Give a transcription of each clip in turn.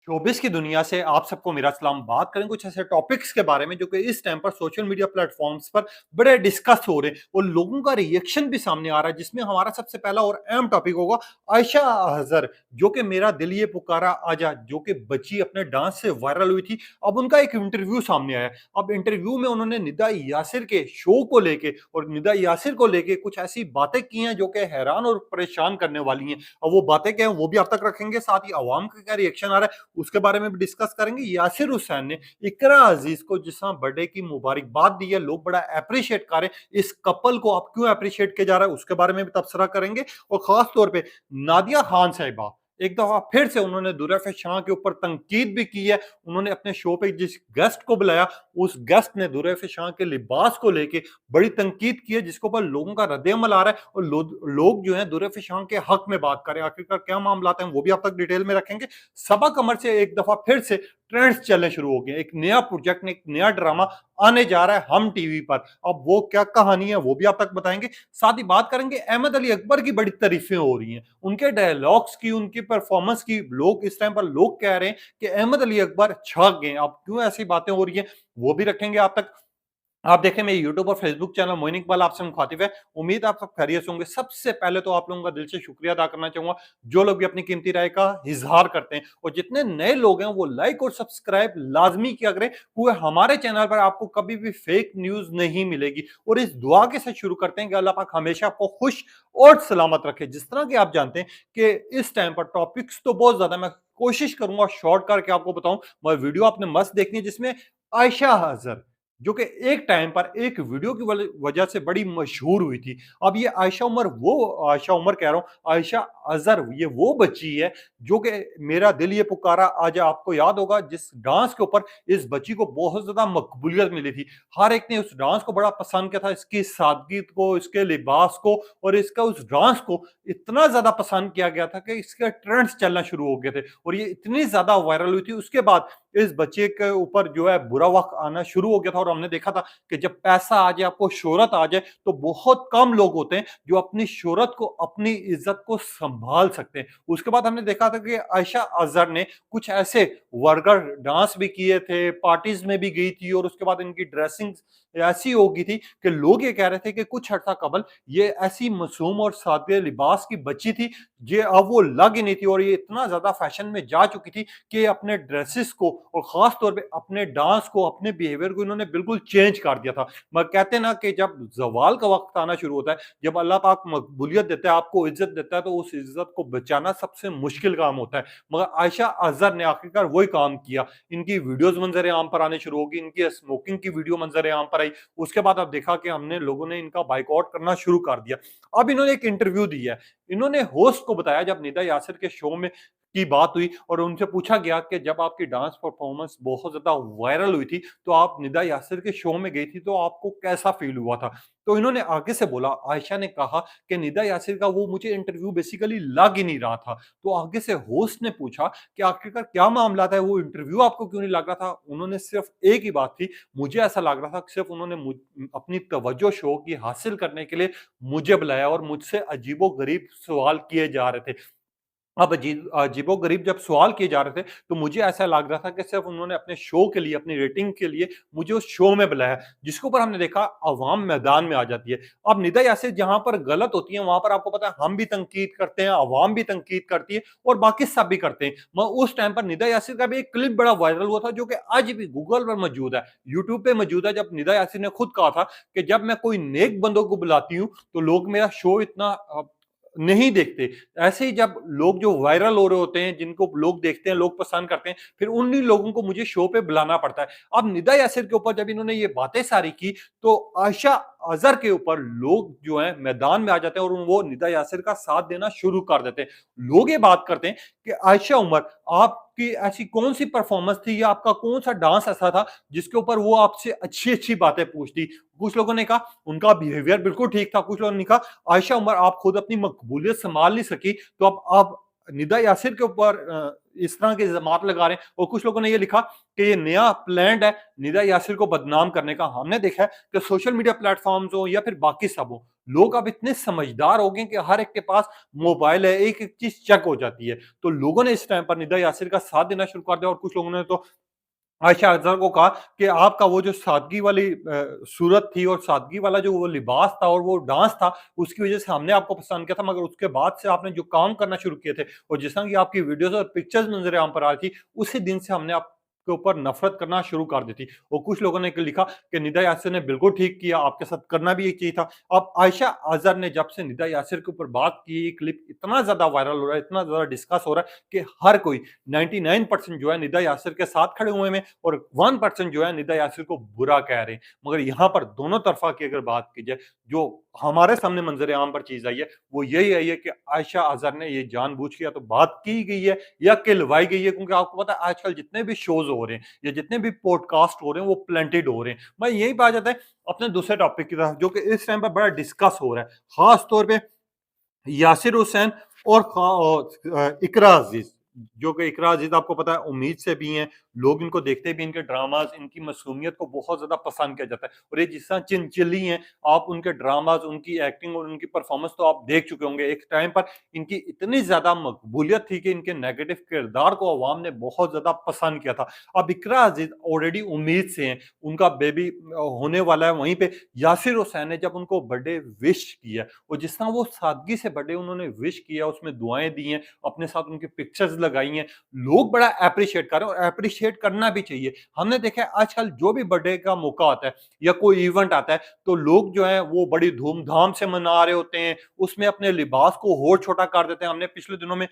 Showbiz की दुनिया से आप सबको मेरा सलाम। बात करें कुछ ऐसे टॉपिक्स के बारे में जो कि इस टाइम पर सोशल मीडिया प्लेटफॉर्म्स पर बड़े डिस्कस हो रहे हैं और लोगों का रिएक्शन भी सामने आ रहा है, जिसमें हमारा सबसे पहला और अहम टॉपिक होगा आयशा अजहर, जो कि मेरा दिल ये पुकारा आजा, जो कि बच्ची अपने डांस से वायरल हुई थी। अब उनका एक इंटरव्यू सामने आया। अब इंटरव्यू में उन्होंने निदा यासिर के शो को लेके और निदा यासिर को लेके कुछ ऐसी बातें की हैं जो कि हैरान और परेशान करने वाली हैं। अब वो बातें क्या हैं वो भी आप तक रखेंगे, साथ ही अवाम का क्या रिएक्शन आ रहा है उसके बारे में भी डिस्कस करेंगे। यासिर हुसैन ने इकरा अजीज को जिस तरह बर्थडे की मुबारकबाद दी है, लोग बड़ा अप्रिशिएट कर रहे हैं। इस कपल को आप क्यों अप्रिशिएट किया जा रहा है उसके बारे में भी तबसरा करेंगे। और खास तौर पे नादिया खान साहिबा एक दफा फिर से उन्होंने दुरफ शाह के ऊपर तनकीद भी की है। उन्होंने अपने शो पे जिस गेस्ट को बुलाया, उस गेस्ट ने दुरफ शाह के लिबास को लेके बड़ी तनकीद की है, जिसके ऊपर लोगों का रद्द-ए-अमल आ रहा है और लोग जो है दुरफ शाह के हक में बात कर रहे हैं। आखिरकार क्या मामला है वो भी आप तक डिटेल में रखेंगे। सबा कमर से एक दफा फिर से ट्रेंड्स चलने शुरू हो गए। एक नया प्रोजेक्ट, एक नया ड्रामा आने जा रहा है हम टीवी पर। अब वो क्या कहानी है वो भी आप तक बताएंगे। साथ ही बात करेंगे अहमद अली अकबर की बड़ी तारीफें हो रही हैं, उनके डायलॉग्स की, उनकी परफॉर्मेंस की। लोग इस टाइम पर लोग कह रहे हैं कि अहमद अली अकबर छा गए। अब क्यों ऐसी बातें हो रही हैं वो भी रखेंगे आप तक। आप देखें मेरे यूट्यूब और फेसबुक चैनल मोइन इकबाल आपसे मुखातिब है। उम्मीद आप सब खैरियत से होंगे। सबसे पहले तो आप लोगों का दिल से शुक्रिया अदा करना चाहूंगा जो लोग भी अपनी कीमती राय का इजहार करते हैं, और जितने नए लोग हैं वो लाइक और सब्सक्राइब लाजमी किया करें। हुए हमारे चैनल पर आपको कभी भी फेक न्यूज नहीं मिलेगी। और इस दुआ के साथ शुरू करते हैं कि अल्लाह पाक हमेशा आपको खुश और सलामत रखे। जिस तरह की आप जानते हैं कि इस टाइम पर टॉपिक्स तो बहुत ज्यादा, मैं कोशिश करूंगा शॉर्ट करके आपको बताऊं। मगर वीडियो आपने मस्त देखनी है जिसमें आयशा अजहर, जो कि एक टाइम पर एक वीडियो की वजह से बड़ी मशहूर हुई थी। अब ये आयशा उमर कह रहा हूं, आयशा अजहर ये वो बच्ची है जो कि मेरा दिल ये पुकारा आज, आपको याद होगा जिस डांस के ऊपर इस बच्ची को बहुत ज्यादा मकबूलियत मिली थी। हर एक ने उस डांस को बड़ा पसंद किया था, इसकी सादगी को, इसके लिबास को और इसका उस डांस को इतना ज्यादा पसंद किया गया था कि इसके ट्रेंड्स चलना शुरू हो गए थे और ये इतनी ज्यादा वायरल हुई थी। उसके बाद इस बच्चे के ऊपर जो है बुरा वक्त आना शुरू हो गया था और हमने देखा था कि जब पैसा आ जाए, आपको शोहरत आ जाए, तो बहुत कम लोग होते हैं जो अपनी शोहरत को, अपनी इज्जत को संभाल सकते हैं। उसके बाद हमने देखा था कि आयशा अजहर ने कुछ ऐसे वर्गर डांस भी किए थे, पार्टीज में भी गई थी और उसके बाद इनकी ड्रेसिंग ऐसी हो गई थी कि लोग ये कह रहे थे कि कुछ अर्सा कबल ये ऐसी मासूम और सादे लिबास की बच्ची थी, ये अब वो लग ही नहीं थी और ये इतना ज्यादा फैशन में जा चुकी थी कि अपने ड्रेसेस को और खास तौर पे अपने डांस को, अपने बिहेवियर को इन्होंने बिल्कुल चेंज कर दिया था। मगर कहते हैं ना कि जब जवाल का वक्त आना शुरू होता है, जब अल्लाह पाक मकबूलियत देता है, आपको इज्जत देता है, तो उस इज्जत को बचाना सबसे मुश्किल काम होता है। मगर आयशा अजहर ने आखिरकार वही काम किया। इनकी वीडियोस मंजर आम पर आने शुरू होगी, इनकी स्मोकिंग की वीडियो मंजर आम पर आई। उसके बाद अब देखा कि हमने लोगों ने इनका बाइकआउट करना शुरू कर दिया। अब इन्होंने एक इंटरव्यू दिया है। इन्होंने होस्ट को बताया, जब निदा यासिर के शो में की बात हुई और उनसे पूछा गया कि जब आपकी डांस परफॉर्मेंस बहुत ज्यादा वायरल हुई थी तो आप निदा यासिर के शो में गई थी, तो आपको कैसा फील हुआ था। तो इन्होंने आगे से बोला, आयशा ने कहा कि निदा यासिर का वो मुझे इंटरव्यू बेसिकली लग ही नहीं रहा था। तो आगे से होस्ट ने पूछा कि आखिरकार क्या मामला था, वो इंटरव्यू आपको क्यों नहीं लग रहा था। उन्होंने सिर्फ एक ही बात थी, मुझे ऐसा लग रहा था कि सिर्फ उन्होंने अपनी तवज्जो शो की हासिल करने के लिए मुझे बुलाया और मुझसे अजीबो गरीब सवाल किए जा रहे थे। अब अजीबो-गरीब जब सवाल किए जा रहे थे, तो मुझे ऐसा लग रहा था कि सिर्फ़ उन्होंने अपने शो के लिए, अपनी रेटिंग के लिए मुझे उस शो में बुलाया, जिसके ऊपर हमने देखा अवाम मैदान में आ जाती है। अब निदा यासिर जहाँ पर गलत होती हैं, वहाँ पर आपको पता है हम भी तनकीद करते हैं, अवाम भी तनकीद करती है और बाकी सब भी करते हैं। मगर उस टाइम पर निदा यासिर का भी एक क्लिप बड़ा वायरल हुआ था, जो कि आज भी गूगल पर मौजूद है, यूट्यूब पे मौजूद है। जब निदा यासिर ने खुद कहा था कि जब मैं कोई नेक बंदों को बुलाती हूँ, तो लोग मेरा शो इतना नहीं देखते। ऐसे ही जब लोग जो वायरल हो रहे होते हैं, जिनको लोग देखते हैं, लोग पसंद करते हैं, फिर उन्हीं लोगों को मुझे शो पे बुलाना पड़ता है। अब निदा यासिर के ऊपर जब इन्होंने ये बातें सारी की, तो आयशा अज़हर के ऊपर लोग जो हैं मैदान में आ जाते हैं और वो निदा यासिर का साथ देना शुरू कर देते हैं। लोग ये बात करते हैं कि आयशा उमर, आपकी ऐसी कौन-सी परफॉर्मेंस थी या आपका कौन-सा डांस ऐसा था जिसके ऊपर वो आपसे अच्छी-अच्छी बातें पूछती? कुछ लोगों ने कहा उनका बिहेवियर बिल्कुल ठीक था, कुछ लोगों ने कहा आयशा उमर आप खुद अपनी मकबूलियत संभाल नहीं सकी, तो अब आप निदा यासिर के ऊपर इस तरह के इल्ज़ामात लगा रहे हैं। और कुछ लोगों ने ये लिखा कि ये नया प्लान है निदा यासिर को बदनाम करने का। हमने देखा है कि सोशल मीडिया प्लेटफ़ॉर्म्स हो या फिर बाकी सब हो, लोग अब इतने समझदार हो गए कि हर एक के पास मोबाइल है, एक-एक चीज़ चेक हो जाती है। तो लोगों ने इस टाइम पर निदा यासिर का साथ देना शुरू कर दिया और कुछ लोगों ने तो आयशा अज़हर को कहा कि आपका वो जो सादगी वाली सूरत थी और सादगी वाला जो वो लिबास था और वो डांस था, उसकी वज़ह से हमने आपको पसंद किया था, मगर उसके बाद से आपने जो काम करना शुरू किए थे और जिस तरह की आपकी वीडियोज़ और पिक्चर्स नज़र-ए-आम पर आ रही थी, उसी दिन से हमने आपके ऊपर नफ़रत करना शुरू कर दी थी। और कुछ लोगों ने लिखा कि निदा यासिर ने बिल्कुल ठीक किया, आपके साथ करना भी ये चाहिए था। अब आयशा अज़हर ने जब से निदा यासिर के ऊपर बात की, ये क्लिप इतना ज़्यादा वायरल हो रहा है, इतना ज़्यादा डिस्कस हो रहा है कि हर कोई 99% जो है निदा यासिर के साथ खड़े हुए हैं और 1% जो है निदा यासिर को बुरा कह रहे हैं। मगर यहाँ पर दोनों तरफ़ा की अगर बात की जाए, जो हमारे सामने मंज़र-ए-आम पर चीज़ आई है, वो यही आई है कि आयशा अज़हर ने ये जानबूझ के या तो बात की गई है या कहलवाई गई है, क्योंकि आपको पता है आजकल जितने भी शोज़ हो रहे हैं या जितने भी पॉडकास्ट हो रहे हैं, वो प्लांटेड हो रहे हैं। भाई यही बात जाता है अपने दूसरे टॉपिक की तरफ, जो कि इस टाइम पर बड़ा डिस्कस हो रहा है। ख़ास तौर पे यासिर हुसैन और इकरा अजीज, जो कि इकरा अजीज आपको पता है उम्मीद से भी हैं, लोग इनको देखते भी, इनके ड्रामाज, इनकी मासूमियत को बहुत ज्यादा पसंद किया जाता है। और ये जिस तरह चिनचिली हैं, आप उनके ड्रामाज, उनकी एक्टिंग और उनकी परफॉर्मेंस तो आप देख चुके होंगे। एक टाइम पर इनकी इतनी ज्यादा मकबूलियत थी कि इनके नेगेटिव किरदार को अवाम ने बहुत ज्यादा पसंद किया था। अब इकरा अजीज ऑलरेडी उम्मीद से हैं, उनका बेबी होने वाला है। वहीं पे यासिर हुसैन ने जब उनको बर्थडे विश किया और जिस तरह वो सादगी से बर्थडे उन्होंने विश किया, उसमें दुआएं दी हैं, अपने साथ उनकी पिक्चर्स लगाई हैं, लोग बड़ा एप्रिशिएट कर रहे हैं और एप्रिशिएट करना भी चाहिए। हमने देखा है आजकल जो भी बर्थडे का मौका आता है या कोई इवेंट आता है, तो लोग जो है वो बड़ी धूमधाम से मना रहे होते हैं, उसमें अपने लिबास को और छोटा कर देते हैं। हमने पिछले दिनों में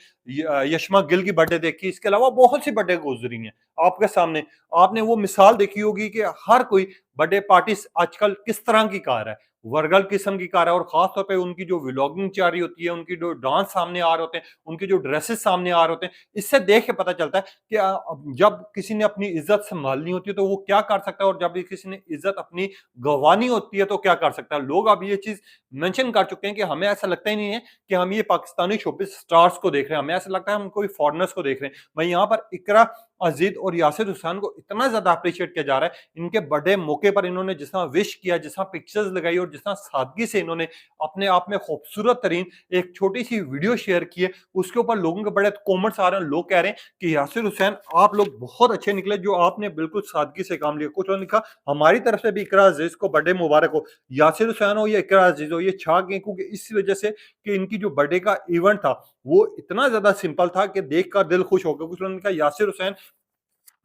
यशमा गिल की बर्थडे देखी, इसके अलावा बहुत सी बर्थडे गुजरी हैं आपके सामने। आपने वो मिसाल देखी होगी कि हर कोई बर्थडे पार्टी आजकल किस तरह की कर रहा है, वर्गल किस्म की कार है। और खास तौर पे उनकी जो व्लॉगिंग जारी होती है, उनकी जो डांस सामने आ रहे होते हैं, उनके जो ड्रेसेस सामने आ रहे होते हैं, इससे देख के पता चलता है कि जब किसी ने अपनी इज्जत संभालनी होती है तो वो क्या कर सकता है, और जब भी किसी ने इज्जत अपनी गंवानी होती है तो क्या कर सकता है। लोग अब ये चीज मेंशन कर चुके हैं कि हमें ऐसा लगता ही नहीं है कि हम ये पाकिस्तानी शोबिस स्टार्स को देख रहे हैं, हमें ऐसा लगता है हम कोई फॉरनर्स को देख रहे हैं। मैं यहाँ पर इकरा अजीज और यासिर हुसैन को इतना ज्यादा अप्रिशिएट किया जा रहा है, इनके बर्थडे मौके पर इन्होंने जिस तरह विश किया, जिस तरह पिक्चर्स लगाई और जिस तरह सादगी से इन्होंने अपने आप में खूबसूरत तरीन एक छोटी सी वीडियो शेयर की है, उसके ऊपर लोगों के बड़े कमेंट्स आ रहे हैं। लोग कह रहे हैं कि यासिर हुसैन आप लोग बहुत अच्छे निकले, जो आपने बिल्कुल सादगी से काम लिया। कुछ लोगों ने लिखा हमारी तरफ से भी इकरा अजीज को बर्थडे मुबारक हो। यासिर हुसैन हो या इकरा अजीज हो, ये छा गए क्योंकि इस वजह से कि इनकी जो बर्थडे का इवेंट था वो इतना ज्यादा सिंपल था कि देखकर दिल खुश हो गया। कुछ लोगों ने कहा यासिर हुसैन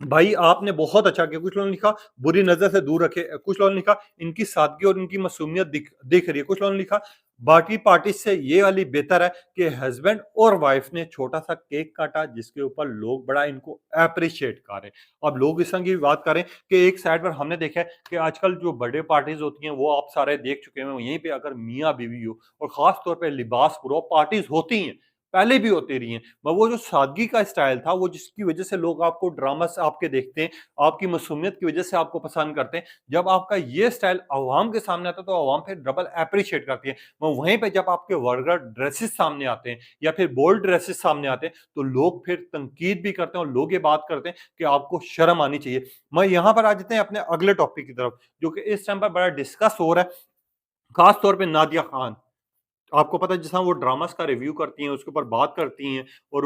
भाई आपने बहुत अच्छा किया। कुछ लोगों ने लिखा बुरी नजर से दूर रखे। कुछ लोगों ने लिखा इनकी सादगी और इनकी मासूमियत दिख रही है। कुछ लोगों ने लिखा बाकी पार्टी से ये वाली बेहतर है कि हस्बैंड और वाइफ ने छोटा सा केक काटा, जिसके ऊपर लोग बड़ा इनको अप्रिशिएट कर रहे हैं। अब लोग इस तरह की बात करें कि एक साइड पर हमने देखा है कि आजकल जो बर्थडे पार्टीज होती हैं वो आप सारे देख चुके हैं। यहीं पे अगर मियाँ बीवी हो और खास तौर पे लिबास पूरा पार्टीज होती हैं, पहले भी होती रही हैं, मगर वो जो सादगी का स्टाइल था, वो जिसकी वजह से लोग आपको ड्रामास आपके देखते हैं, आपकी मासूमियत की वजह से आपको पसंद करते हैं। जब आपका ये स्टाइल अवाम के सामने आता है तो अवाम फिर डबल एप्रिशिएट करती है। वहीं पे जब आपके वर्गर ड्रेसेस सामने आते हैं या फिर बोल्ड ड्रेसेस सामने आते हैं, तो लोग फिर तनकीद भी करते हैं और लोग ये बात करते हैं कि आपको शर्म आनी चाहिए। मैं यहाँ पर आ जाते हैं अपने अगले टॉपिक की तरफ, जो कि इस टाइम पर बड़ा डिस्कस हो रहा है, खास तौर पे नादिया खान। आपको पता है जिस तरह वो ड्रामास का रिव्यू करती हैं, उसके ऊपर बात करती हैं और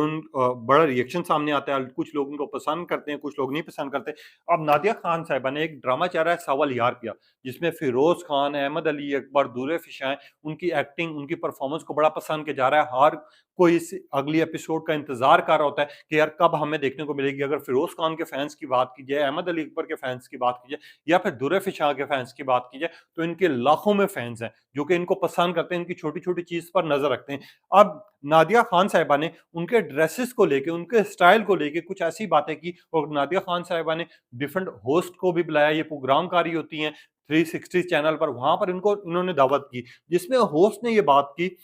बड़ा रिएक्शन सामने आता है। कुछ लोग उनको पसंद करते हैं, कुछ लोग नहीं पसंद करते। अब नादिया खान साहिबा ने एक ड्रामा चल रहा है सवा यार किया, जिसमें फिरोज खान, अहमद अली अकबर, दूर फिशाएं, उनकी एक्टिंग, उनकी परफॉर्मेंस को बड़ा पसंद किया जा रहा है। हर कोई इस अगली एपिसोड का इंतजार कर रहा होता है कि यार कब हमें देखने को मिलेगी। अगर फिरोज खान के फैंस की बात की जाए, अहमद अली अकबर के फैंस की बात की जाए या फिर दूर फिशा के फैंस की बात की जाए, तो इनके लाखों में फैंस हैं जो कि इनको पसंद करते हैं, इनकी छोटी-छोटी चीज़ पर नज़र रखते हैं। अब नादिया खान साहिबा ने उनके ड्रेसेस को लेके, उनके स्टाइल को लेके कुछ ऐसी बातें की और नादिया खान साहिबा ने डिफरेंट होस्ट को भी बुलाया। ये प्रोग्रामकारी होती हैं 360 चैनल पर, वहाँ पर इनको इन्होंने दावत की, जिसमें होस्ट ने ये बात की,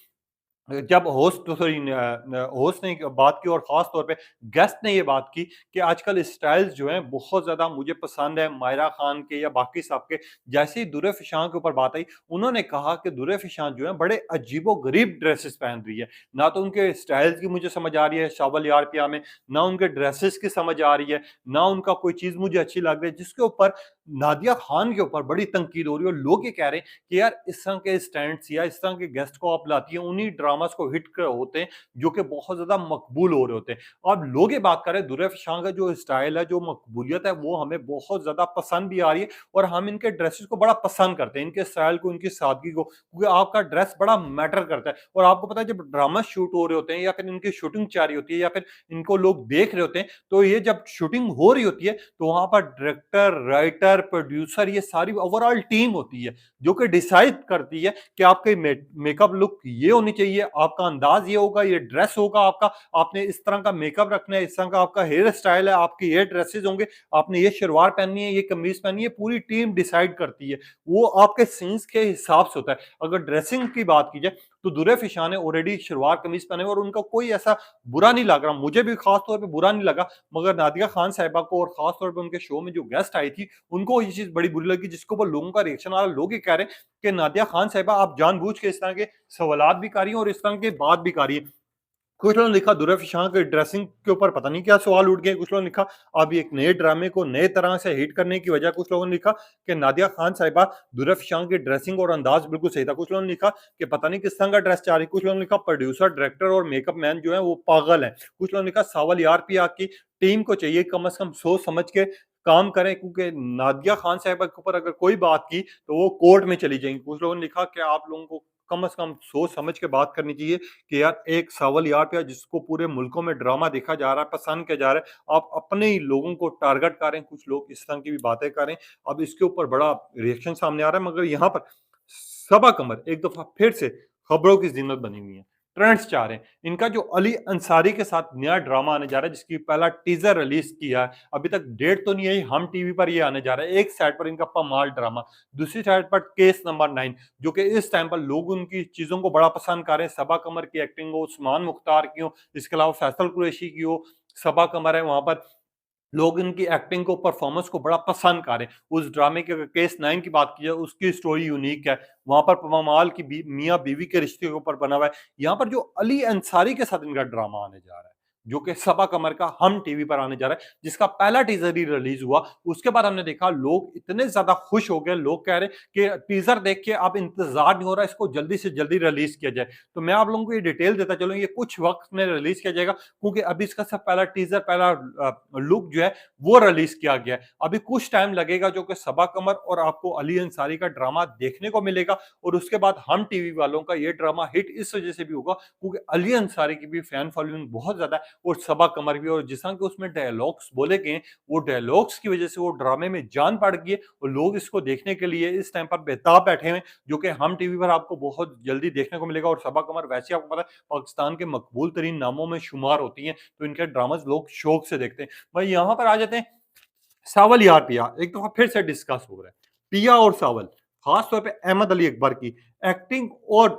जब होस्ट ने बात की और ख़ास तौर पे गेस्ट ने ये बात की कि आजकल स्टाइल्स जो हैं बहुत ज़्यादा मुझे पसंद है मायरा खान के या बाकी साहब के। जैसे ही दुर्रे फ़िशां के ऊपर बात आई, उन्होंने कहा कि दुर्रे फ़िशां जो हैं बड़े अजीबो-गरीब ड्रेसेस पहन रही है। ना तो उनके स्टाइल्स की मुझे समझ आ रही है शावल यार पिया में, ना उनके ड्रेसेस की समझ आ रही है, ना उनका कोई चीज़ मुझे अच्छी लग रही है, जिसके ऊपर नादिया खान के ऊपर बड़ी तनकीद हो रही है और लोग ये कह रहे हैं कि यार इस तरह के स्टैंड्स या इस तरह के गेस्ट को आप लाती हैं, उन्हीं ड्रामास को हिट होते हैं जो कि बहुत ज़्यादा मकबूल हो रहे होते हैं। अब लोग ये बात कर रहे हैं दुर्र शाह का जो स्टाइल है, जो मकबूलियत है, वो हमें बहुत ज़्यादा पसंद भी आ रही है और हम इनके ड्रेसेस को बड़ा पसंद करते हैं, इनके स्टाइल को, इनकी सादगी को, क्योंकि आपका ड्रेस बड़ा मैटर करता है। और आपको पता है जब ड्रामा शूट हो रहे होते हैं या फिर इनकी शूटिंग चल रही होती है या फिर इनको लोग देख रहे होते हैं, तो ये जब शूटिंग हो रही होती है तो वहां पर डायरेक्टर, राइटर, प्रोड्यूसर, ये सारी ओवरऑल टीम होती है जो कि डिसाइड करती है कि आपके मेकअप लुक ये होनी चाहिए, आपका अंदाज ये होगा, ये ड्रेस होगा आपका, आपने इस तरह का मेकअप रखना है, इस तरह का आपका हेयर स्टाइल है, आपके ये ड्रेसेस होंगे, आपने ये शलवार पहननी है, ये कमीज पहननी है, पूरी टीम डिसाइड करती है। वो आपके सीन्स के हिसाब से होता है। अगर ड्रेसिंग की बात की जाए तो दुर्र फिशा ने ऑलरेडी शलवार कमीज पहने हुए और उनका कोई ऐसा बुरा नहीं लग रहा, मुझे भी खास तौर पे बुरा नहीं लगा, मगर नादिया खान साहिबा को और खास तौर पे उनके शो में जो गेस्ट आई थी उनको ये चीज बड़ी बुरी लगी, जिसके ऊपर लोगों का रिएक्शन आ रहा। लोग ये कह रहे हैं कि नादिया खान साहिबा आप जानबूझ के इस तरह के सवालात भी कर रही हैं और इस तरह की बात भी कर रही है। कुछ लोगों ने लिखा दुर्र शाह के ड्रेसिंग के ऊपर पता नहीं क्या सवाल उठ गए, कुछ लोगों ने लिखा अब एक नए ड्रामे को नए तरह से हिट करने की वजह, कुछ लोगों ने लिखा कि नादिया खान साहिबा दुर्र शाह की ड्रेसिंग और अंदाज बिल्कुल सही था, कुछ लोगों ने लिखा कि पता नहीं किस तरह का ड्रेस चाह रही, कुछ लोगों ने लिखा प्रोड्यूसर, डायरेक्टर और मेकअप मैन जो है वो पागल है, कुछ लोगों ने लिखा सावल यार पी की टीम को चाहिए कम से कम सोच समझ के काम करें, क्योंकि नादिया खान साहिबा के ऊपर अगर कोई बात की तो वो कोर्ट में चली जाएंगी। कुछ लोगों ने लिखा कि आप लोगों को कम से कम सोच समझ के बात करनी चाहिए कि यार एक सावल यार पे जिसको पूरे मुल्कों में ड्रामा देखा जा रहा है, पसंद किया जा रहा है, आप अपने ही लोगों को टारगेट करें, कुछ लोग इस तरह की भी बातें करें। अब इसके ऊपर बड़ा रिएक्शन सामने आ रहा है, मगर यहाँ पर सबा कमर एक दफा फिर से खबरों की जिन्नत बनी हुई है, ट्रेंड्स चाह रहे हैं। इनका जो अली अंसारी के साथ नया ड्रामा आने जा रहा है, जिसकी पहला टीजर रिलीज किया है, अभी तक डेट तो नहीं है, हम टीवी पर ये आने जा रहा है। एक साइड पर इनका पमाल ड्रामा, दूसरी साइड पर केस नंबर 9, जो कि इस टाइम पर लोग उनकी चीजों को बड़ा पसंद कर रहे हैं। सबा कमर की एक्टिंग हो, उस्मान मुख्तार की हो, इसके अलावा फैसल कुरैशी की हो, सबा कमर है वहां पर, लोग इनकी एक्टिंग को, परफॉर्मेंस को बड़ा पसंद कर रहे हैं। उस ड्रामे की अगर केस 9 की बात की जाए, उसकी स्टोरी यूनिक है, वहां पर पमाल की मियाँ बीवी के रिश्ते के ऊपर बना हुआ है। यहाँ पर जो अली अंसारी के साथ इनका ड्रामा आने जा रहा है, जो कि सबा कमर का हम टीवी पर आने जा रहा है, जिसका पहला टीजर ही रिलीज हुआ, उसके बाद हमने देखा लोग इतने ज्यादा खुश हो गए, लोग कह रहे हैं कि टीजर देख के अब इंतजार नहीं हो रहा, इसको जल्दी से जल्दी रिलीज किया जाए। तो मैं आप लोगों को ये डिटेल देता चलूं, ये कुछ वक्त में रिलीज किया जाएगा, क्योंकि अभी इसका सब पहला टीजर, पहला लुक जो है वो रिलीज किया गया है। अभी कुछ टाइम लगेगा जो कि सबा कमर और आपको अली अंसारी का ड्रामा देखने को मिलेगा, और उसके बाद हम टीवी वालों का ये ड्रामा हिट इस वजह से भी होगा क्योंकि अली अंसारी की भी फैन फॉलोइंग बहुत ज्यादा है और सबा कमर भी, और जिस तरह के उसमें डायलॉग्स बोले गए, वो डायलॉग्स की वजह से वो ड्रामे में जान पड़ गई है और लोग इसको देखने के लिए इस टाइम पर बेताब बैठे हुए, जो कि हम टीवी पर आपको बहुत जल्दी देखने को मिलेगा। और सबा कमर वैसे आपको पता है पाकिस्तान के मकबूल तरीन नामों में शुमार होती हैं, तो इनके ड्रामाज लोग शौक से देखते हैं। भाई यहाँ पर आ जाते हैं सावल यार पिया, एक दफा फिर से डिस्कस हो रहा है पिया और सावल, खास तौर पे अहमद अली अकबर की एक्टिंग और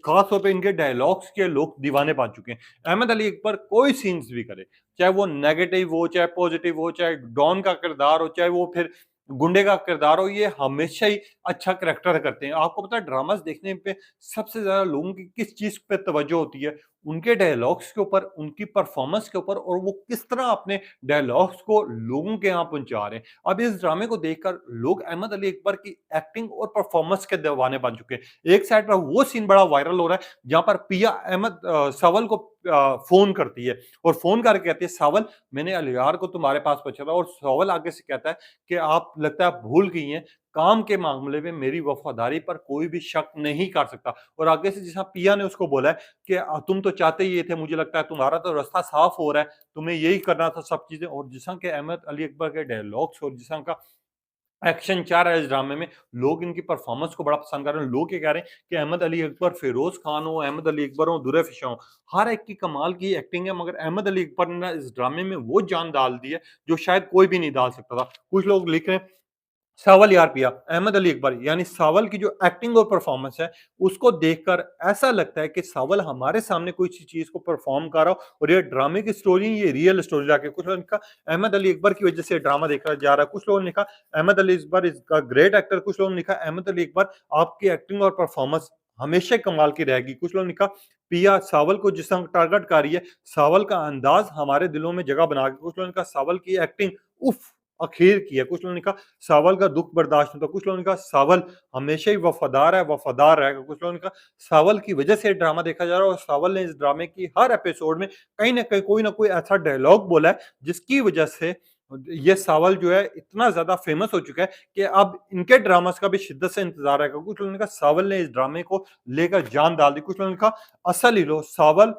खास तौर पे इनके डायलॉग्स के लोग दीवाने पा चुके हैं। अहमद अली अकबर कोई सीन्स भी करे, चाहे वो नेगेटिव हो, चाहे पॉजिटिव हो, चाहे डॉन का किरदार हो, चाहे वो फिर गुंडे का किरदार हो, ये हमेशा ही अच्छा करेक्टर करते हैं। आपको पता है ड्रामास देखने पे सबसे ज्यादा लोगों की किस चीज पे तवज्जो होती है? उनके डायलॉग्स के ऊपर, उनकी परफॉर्मेंस के ऊपर, और वो किस तरह अपने डायलॉग्स को लोगों के यहाँ पहुंचा रहे हैं। अब इस ड्रामे को देखकर लोग अहमद अली अकबर की एक्टिंग और परफॉर्मेंस के दीवाने बन चुके हैं। एक साइड पर वो सीन बड़ा वायरल हो रहा है जहां पर पिया अहमद सावल को फोन करती है और फोन करके कहती है सावल मैंने अलियार को तुम्हारे पास पहुंचा था, और सावल आगे से कहता है कि आप लगता है आप भूल गई हैं, काम के मामले में मेरी वफादारी पर कोई भी शक नहीं कर सकता। और आगे से जैसा पिया ने उसको बोला है कि तुम तो चाहते ही ये थे, मुझे लगता है तुम्हारा तो रास्ता साफ हो रहा है, तुम्हें यही करना था सब चीजें। और जिस तरह के अहमद अली अकबर के डायलॉग्स और जिस तरह का एक्शन चाह रहा है इस ड्रामे में, लोग इनकी परफॉर्मेंस को बड़ा पसंद कर रहे हैं। लोग ये कह रहे हैं कि अहमद अली अकबर, फिरोज खान हो, अहमद अली अकबर हो, दुर्र फिशा हो, हर एक की कमाल की एक्टिंग है, मगर अहमद अली अकबर ने ना इस ड्रामे में वो जान डाल दी है जो शायद कोई भी नहीं डाल सकता था। कुछ लोग लिख रहे हैं सावल यार पिया, अहमद अली अकबर यानी सावल की जो एक्टिंग और परफॉर्मेंस है, उसको देखकर ऐसा लगता है कि सावल हमारे सामने कोई सी चीज को परफॉर्म कर रहा हो और ये ड्रामे की स्टोरी, ये रियल स्टोरी जाके कुछ लोगों ने कहा अहमद अली अकबर की वजह से ड्रामा देखा जा रहा है, कुछ लोगों ने कहा अहमद अली अकबर इज का ग्रेट एक्टर, कुछ लोगों ने कहा अहमद अली अकबर आपकी एक्टिंग और परफॉर्मेंस हमेशा कमाल की रहेगी, कुछ लोगों ने कहा पिया सावल को जिस तरह टारगेट कर रही है, सावल का अंदाज हमारे दिलों में जगह बना के, कुछ लोगों ने कहा सावल की एक्टिंग उफ आखिर की है। कुछ लोगों ने कहा सावल का दुःख बर्दाश्त नहीं होता, कुछ लोगों ने कहा सावल हमेशा ही वफ़ादार रहेगा, कुछ लोगों ने कहा सावल की वजह से ये ड्रामा देखा जा रहा है और सावल ने इस ड्रामे की हर एपिसोड में कहीं न कहीं कोई न कोई ऐसा डायलॉग बोला है, जिसकी वजह से ये सावल जो है इतना ज़्यादा फ़ेमस हो चुका है कि अब इनके ड्रामास का भी शिद्दत से इंतज़ार रहेगा। कुछ लोगों ने कहा सावल ने इस ड्रामे को लेकर जान डाल दी, कुछ लोगों ने कहा असल हीरो सावल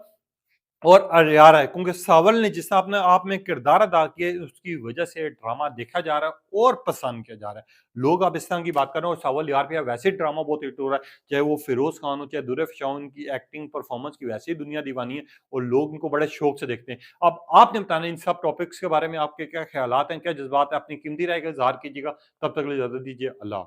और अरियारा है, क्योंकि सावल ने जिस अपने आप में किरदार अदा किया है, उसकी वजह से ड्रामा देखा जा रहा है और पसंद किया जा रहा है। लोग अब इस तरह की बात कर रहे हैं और सावल यार भैया वैसे ही ड्रामा बहुत हिट हो रहा है, चाहे वो फिरोज़ खान हो, चाहे दुर फ़िशौन की एक्टिंग परफ़ॉर्मेंस की वैसे ही दुनिया दीवानी है और लोग इनको बड़े शौक से देखते हैं। अब आपने बताना है इन सब टॉपिक्स के बारे में आपके क्या ख़्यालात हैं, क्या जज़्बात हैं? अपनी कीमती राय का इज़हार कीजिएगा। तब तक के लिए इजाज़त दीजिए। अल्लाह हाफ़िज़।